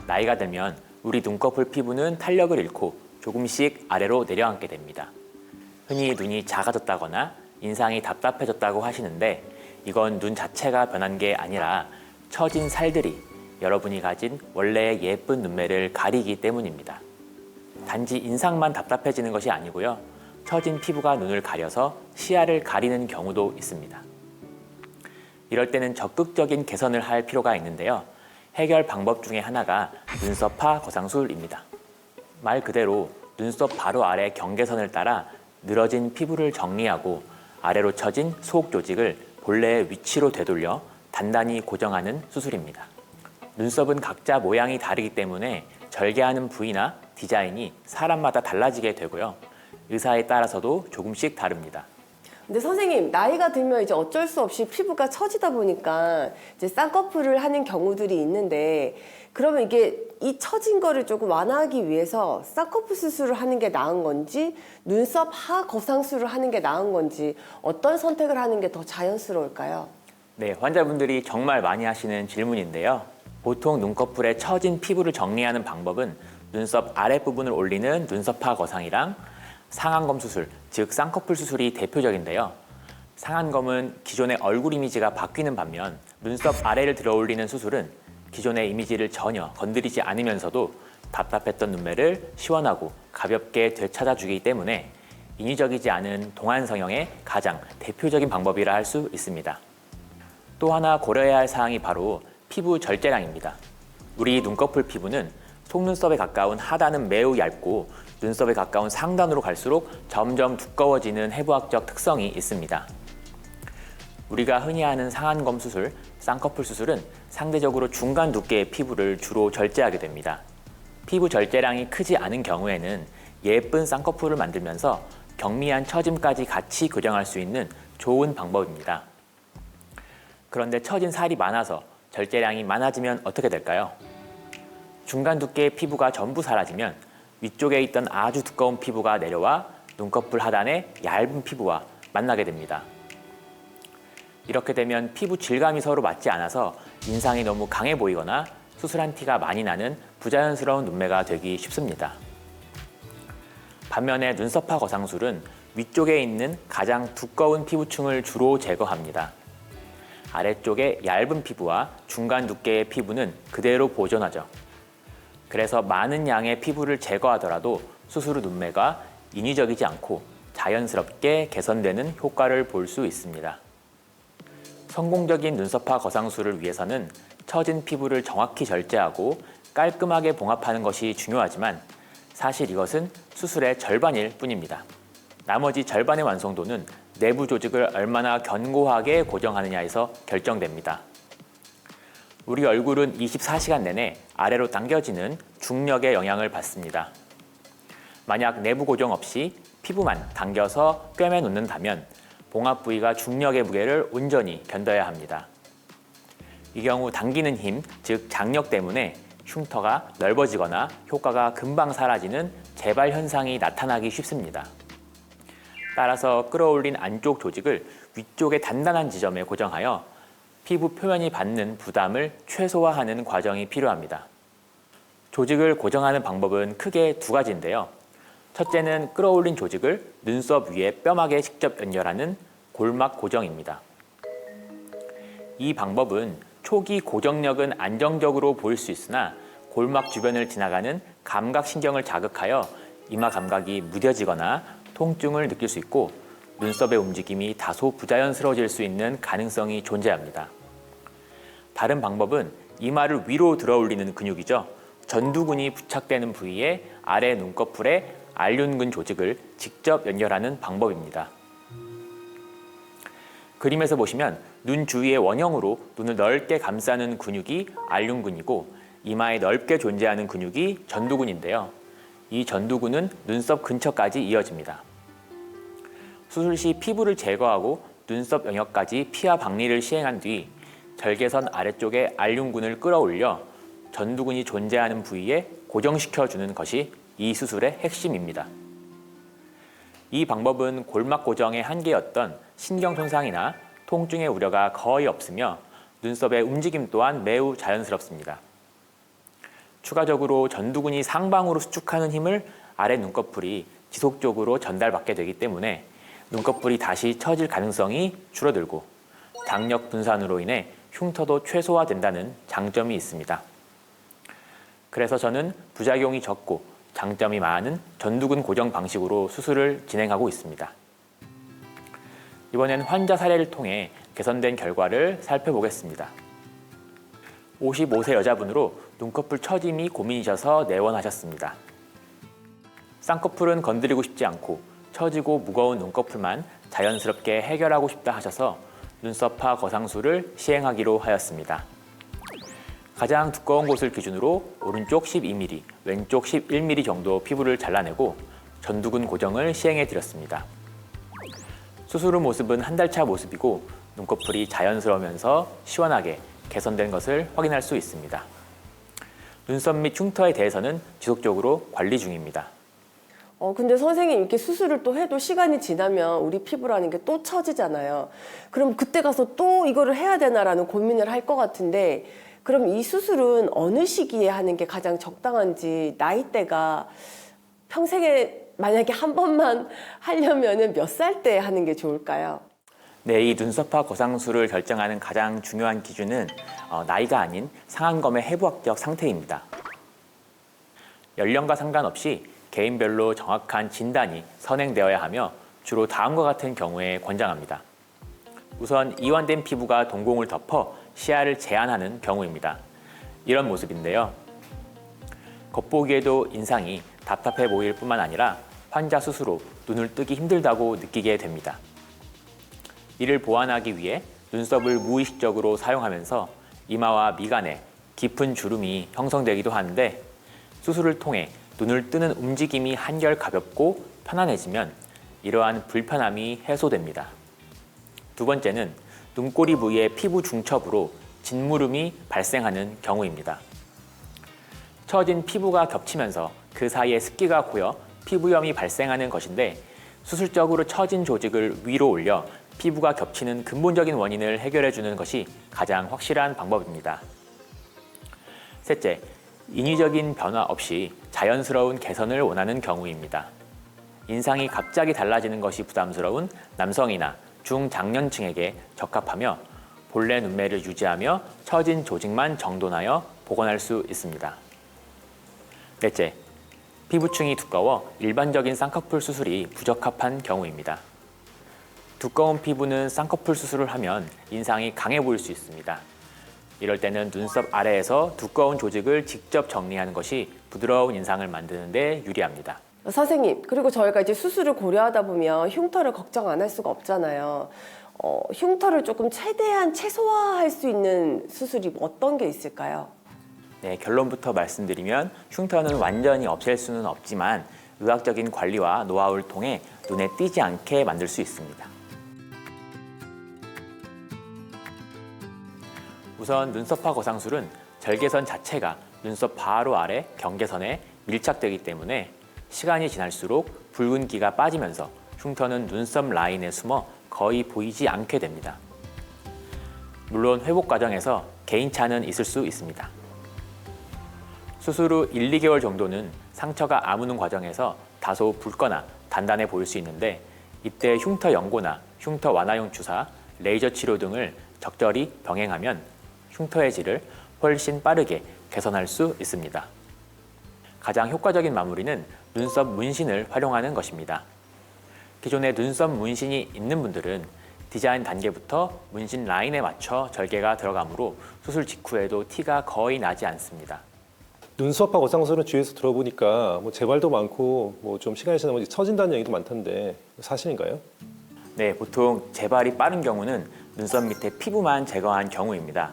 나이가 들면 우리 눈꺼풀 피부는 탄력을 잃고 조금씩 아래로 내려앉게 됩니다. 흔히 눈이 작아졌다거나 인상이 답답해졌다고 하시는데 이건 눈 자체가 변한 게 아니라 처진 살들이 여러분이 가진 원래의 예쁜 눈매를 가리기 때문입니다. 단지 인상만 답답해지는 것이 아니고요. 처진 피부가 눈을 가려서 시야를 가리는 경우도 있습니다. 이럴 때는 적극적인 개선을 할 필요가 있는데요. 해결 방법 중에 하나가 눈썹파 거상술입니다. 말 그대로 눈썹 바로 아래 경계선을 따라 늘어진 피부를 정리하고 아래로 처진 속 조직을 본래의 위치로 되돌려 단단히 고정하는 수술입니다. 눈썹은 각자 모양이 다르기 때문에 절개하는 부위나 디자인이 사람마다 달라지게 되고요. 의사에 따라서도 조금씩 다릅니다. 근데 선생님, 나이가 들면 이제 어쩔 수 없이 피부가 처지다 보니까 이제 쌍꺼풀을 하는 경우들이 있는데, 그러면 이게 이 처진 거를 조금 완화하기 위해서 쌍꺼풀 수술을 하는 게 나은 건지, 눈썹 하 거상술을 하는 게 나은 건지, 어떤 선택을 하는 게 더 자연스러울까요? 네, 환자분들이 정말 많이 하시는 질문인데요. 보통 눈꺼풀에 처진 피부를 정리하는 방법은 눈썹 아랫부분을 올리는 눈썹파 거상이랑 상안검 수술, 즉 쌍꺼풀 수술이 대표적인데요. 상안검은 기존의 얼굴 이미지가 바뀌는 반면 눈썹 아래를 들어 올리는 수술은 기존의 이미지를 전혀 건드리지 않으면서도 답답했던 눈매를 시원하고 가볍게 되찾아주기 때문에 인위적이지 않은 동안 성형의 가장 대표적인 방법이라 할 수 있습니다. 또 하나 고려해야 할 사항이 바로 피부 절제량입니다. 우리 눈꺼풀 피부는 속눈썹에 가까운 하단은 매우 얇고 눈썹에 가까운 상단으로 갈수록 점점 두꺼워지는 해부학적 특성이 있습니다. 우리가 흔히 하는 상안검 수술, 쌍꺼풀 수술은 상대적으로 중간 두께의 피부를 주로 절제하게 됩니다. 피부 절제량이 크지 않은 경우에는 예쁜 쌍꺼풀을 만들면서 경미한 처짐까지 같이 교정할 수 있는 좋은 방법입니다. 그런데 처진 살이 많아서 절제량이 많아지면 어떻게 될까요? 중간 두께의 피부가 전부 사라지면 위쪽에 있던 아주 두꺼운 피부가 내려와 눈꺼풀 하단의 얇은 피부와 만나게 됩니다. 이렇게 되면 피부 질감이 서로 맞지 않아서 인상이 너무 강해 보이거나 수술한 티가 많이 나는 부자연스러운 눈매가 되기 쉽습니다. 반면에 눈썹파 거상술은 위쪽에 있는 가장 두꺼운 피부층을 주로 제거합니다. 아래쪽의 얇은 피부와 중간 두께의 피부는 그대로 보존하죠. 그래서 많은 양의 피부를 제거하더라도 수술 후 눈매가 인위적이지 않고 자연스럽게 개선되는 효과를 볼 수 있습니다. 성공적인 눈썹파 거상술을 위해서는 처진 피부를 정확히 절제하고 깔끔하게 봉합하는 것이 중요하지만 사실 이것은 수술의 절반일 뿐입니다. 나머지 절반의 완성도는 내부 조직을 얼마나 견고하게 고정하느냐에서 결정됩니다. 우리 얼굴은 24시간 내내 아래로 당겨지는 중력의 영향을 받습니다. 만약 내부 고정 없이 피부만 당겨서 꿰매 놓는다면 봉합 부위가 중력의 무게를 온전히 견뎌야 합니다. 이 경우 당기는 힘, 즉 장력 때문에 흉터가 넓어지거나 효과가 금방 사라지는 재발 현상이 나타나기 쉽습니다. 따라서 끌어올린 안쪽 조직을 위쪽의 단단한 지점에 고정하여 피부 표면이 받는 부담을 최소화하는 과정이 필요합니다. 조직을 고정하는 방법은 크게 두 가지인데요. 첫째는 끌어올린 조직을 눈썹 위에 뼈막에 직접 연결하는 골막 고정입니다. 이 방법은 초기 고정력은 안정적으로 보일 수 있으나 골막 주변을 지나가는 감각신경을 자극하여 이마 감각이 무뎌지거나 통증을 느낄 수 있고 눈썹의 움직임이 다소 부자연스러워질 수 있는 가능성이 존재합니다. 다른 방법은 이마를 위로 들어 올리는 근육이죠. 전두근이 부착되는 부위에 아래 눈꺼풀에 알륜근 조직을 직접 연결하는 방법입니다. 그림에서 보시면 눈 주위의 원형으로 눈을 넓게 감싸는 근육이 알륜근이고 이마에 넓게 존재하는 근육이 전두근인데요. 이 전두근은 눈썹 근처까지 이어집니다. 수술 시 피부를 제거하고 눈썹 영역까지 피하 박리를 시행한 뒤 절개선 아래쪽에 알륜근을 끌어올려 전두근이 존재하는 부위에 고정시켜주는 것이 이 수술의 핵심입니다. 이 방법은 골막 고정의 한계였던 신경 손상이나 통증의 우려가 거의 없으며 눈썹의 움직임 또한 매우 자연스럽습니다. 추가적으로 전두근이 상방으로 수축하는 힘을 아래 눈꺼풀이 지속적으로 전달받게 되기 때문에 눈꺼풀이 다시 처질 가능성이 줄어들고 장력 분산으로 인해 흉터도 최소화된다는 장점이 있습니다. 그래서 저는 부작용이 적고 장점이 많은 전두근 고정 방식으로 수술을 진행하고 있습니다. 이번엔 환자 사례를 통해 개선된 결과를 살펴보겠습니다. 55세 여자분으로 눈꺼풀 처짐이 고민이셔서 내원하셨습니다. 쌍꺼풀은 건드리고 싶지 않고 처지고 무거운 눈꺼풀만 자연스럽게 해결하고 싶다 하셔서 눈썹파 거상술을 시행하기로 하였습니다. 가장 두꺼운 곳을 기준으로 오른쪽 12mm, 왼쪽 11mm 정도 피부를 잘라내고 전두근 고정을 시행해 드렸습니다. 수술 후 모습은 한 달 차 모습이고 눈꺼풀이 자연스러우면서 시원하게 개선된 것을 확인할 수 있습니다. 눈썹 및 흉터에 대해서는 지속적으로 관리 중입니다. 근데 선생님 이렇게 수술을 또 해도 시간이 지나면 우리 피부라는 게 또 처지잖아요. 그럼 그때 가서 또 이거를 해야 되나라는 고민을 할 것 같은데 그럼 이 수술은 어느 시기에 하는 게 가장 적당한지 나이대가 평생에 만약에 한 번만 하려면 몇 살 때 하는 게 좋을까요? 네, 이 눈썹파 거상술을 결정하는 가장 중요한 기준은 나이가 아닌 상안검의 해부학적 상태입니다. 연령과 상관없이 개인별로 정확한 진단이 선행되어야 하며 주로 다음과 같은 경우에 권장합니다. 우선 이완된 피부가 동공을 덮어 시야를 제한하는 경우입니다. 이런 모습인데요. 겉보기에도 인상이 답답해 보일 뿐만 아니라 환자 스스로 눈을 뜨기 힘들다고 느끼게 됩니다. 이를 보완하기 위해 눈썹을 무의식적으로 사용하면서 이마와 미간에 깊은 주름이 형성되기도 하는데 수술을 통해 눈을 뜨는 움직임이 한결 가볍고 편안해지면 이러한 불편함이 해소됩니다. 두 번째는 눈꼬리 부위의 피부 중첩으로 진무름이 발생하는 경우입니다. 처진 피부가 겹치면서 그 사이에 습기가 고여 피부염이 발생하는 것인데 수술적으로 처진 조직을 위로 올려 피부가 겹치는 근본적인 원인을 해결해 주는 것이 가장 확실한 방법입니다. 셋째, 인위적인 변화 없이 자연스러운 개선을 원하는 경우입니다. 인상이 갑자기 달라지는 것이 부담스러운 남성이나 중장년층에게 적합하며 본래 눈매를 유지하며 처진 조직만 정돈하여 복원할 수 있습니다. 넷째, 피부층이 두꺼워 일반적인 쌍꺼풀 수술이 부적합한 경우입니다. 두꺼운 피부는 쌍꺼풀 수술을 하면 인상이 강해 보일 수 있습니다. 이럴 때는 눈썹 아래에서 두꺼운 조직을 직접 정리하는 것이 부드러운 인상을 만드는 데 유리합니다. 선생님, 그리고 저희가 이제 수술을 고려하다 보면 흉터를 걱정 안 할 수가 없잖아요. 흉터를 조금 최대한 최소화할 수 있는 수술이 어떤 게 있을까요? 네, 결론부터 말씀드리면 흉터는 완전히 없앨 수는 없지만 의학적인 관리와 노하우를 통해 눈에 띄지 않게 만들 수 있습니다. 우선 눈썹파 거상술은 절개선 자체가 눈썹 바로 아래 경계선에 밀착되기 때문에 시간이 지날수록 붉은기가 빠지면서 흉터는 눈썹 라인에 숨어 거의 보이지 않게 됩니다. 물론 회복 과정에서 개인차는 있을 수 있습니다. 수술 후 1, 2개월 정도는 상처가 아무는 과정에서 다소 붉거나 단단해 보일 수 있는데 이때 흉터 연고나 흉터 완화용 주사, 레이저 치료 등을 적절히 병행하면 흉터의 질을 훨씬 빠르게 개선할 수 있습니다. 가장 효과적인 마무리는 눈썹 문신을 활용하는 것입니다. 기존에 눈썹 문신이 있는 분들은 디자인 단계부터 문신 라인에 맞춰 절개가 들어가므로 수술 직후에도 티가 거의 나지 않습니다. 눈썹과 거상술은 주위에서 들어보니까 재발도 많고 좀 시간이 지나면 처진다는 얘기도 많던데 사실인가요? 네, 보통 재발이 빠른 경우는 눈썹 밑에 피부만 제거한 경우입니다.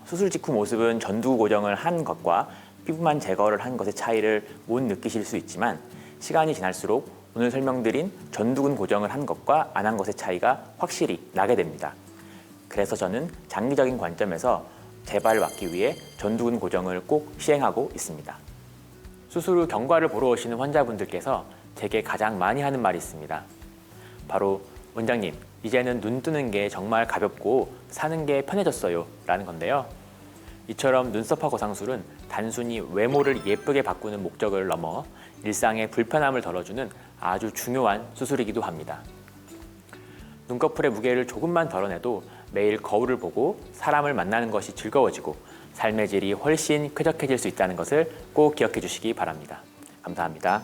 수술 직후 모습은 전두 고정을 한 것과 피부만 제거를 한 것의 차이를 못 느끼실 수 있지만 시간이 지날수록 오늘 설명드린 전두근 고정을 한 것과 안 한 것의 차이가 확실히 나게 됩니다. 그래서 저는 장기적인 관점에서 재발을 막기 위해 전두근 고정을 꼭 시행하고 있습니다. 수술 후 경과를 보러 오시는 환자분들께서 제게 가장 많이 하는 말이 있습니다. 바로 원장님, 이제는 눈 뜨는 게 정말 가볍고 사는 게 편해졌어요 라는 건데요. 이처럼 눈썹화 거상술은 단순히 외모를 예쁘게 바꾸는 목적을 넘어 일상의 불편함을 덜어주는 아주 중요한 수술이기도 합니다. 눈꺼풀의 무게를 조금만 덜어내도 매일 거울을 보고 사람을 만나는 것이 즐거워지고 삶의 질이 훨씬 쾌적해질 수 있다는 것을 꼭 기억해 주시기 바랍니다. 감사합니다.